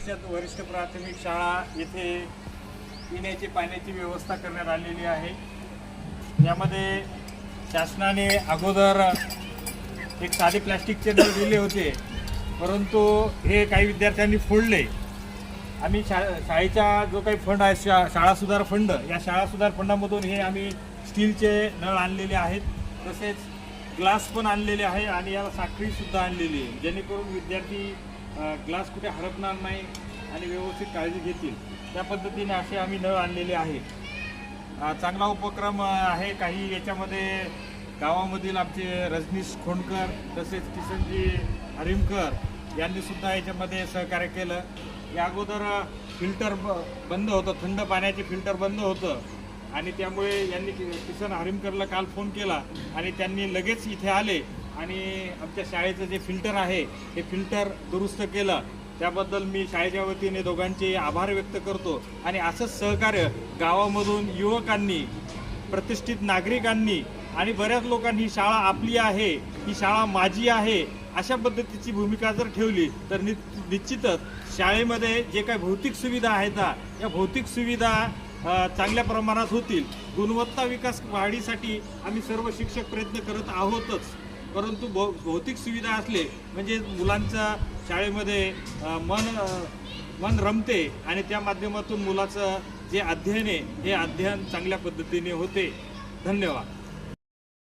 परिषद वरिष्ठ प्राथमिक शाळा येथे पिण्याची पाण्याची व्यवस्था करण्यात आलेली आहे। यामध्ये शासनाने अगोदर एक साधे प्लास्टिकचे नळ दिले होते, परंतु हे काही विद्यार्थ्यांनी फोडले। आम्ही शाळेचा जो काही फंड आहे शाळा सुधार फंड, या शाळा सुधार फंडामधून हे आम्ही स्टीलचे नळ आणलेले आहेत, तसेच ग्लास पण आणलेले आहे आणि याला साखळी सुद्धा आणलेली आहे, जेणेकरून विद्यार्थी ग्लास कुठे हरपणार नाही आणि व्यवस्थित काळजी घेतील त्या पद्धतीने असे आम्ही नळ आणलेले आहेत। चांगला उपक्रम आहे। काही याच्यामध्ये गावामधील आमचे रजनीश खोंडकर तसेच किसनजी हरिमकर यांनी सुद्धा याच्यामध्ये सहकार्य केलं। या अगोदर फिल्टर बंद होतं, थंड पाण्याचे फिल्टर बंद होतं आणि त्यामुळे यांनी किसन हरिमकरला काल फोन केला आणि त्यांनी लगेच इथे आले आणि आमच्या शाळेचं जे फिल्टर आहे हे फिल्टर दुरुस्त केलं। त्याबद्दल मी शाळेच्या वतीने दोघांचे आभार व्यक्त करतो आणि असंच सहकार्य गावामधून युवकांनी, प्रतिष्ठित नागरिकांनी आणि बऱ्याच लोकांनी ही शाळा आपली आहे, ही शाळा माझी आहे अशा पद्धतीची भूमिका जर ठेवली तर निश्चितच शाळेमध्ये जे काही भौतिक सुविधा आहेत या भौतिक सुविधा चांगल्या प्रमाणात होतील। गुणवत्ता विकास वाढीसाठी आम्ही सर्व शिक्षक प्रयत्न करत आहोतच, परंतु भौतिक सुविधा असले म्हणजे मुलांच्या शाळेमध्ये मन रमते आणि त्या माध्यमातून मुलाचं जे अध्ययन आहे हे अध्ययन चांगल्या पद्धतीने होते। धन्यवाद।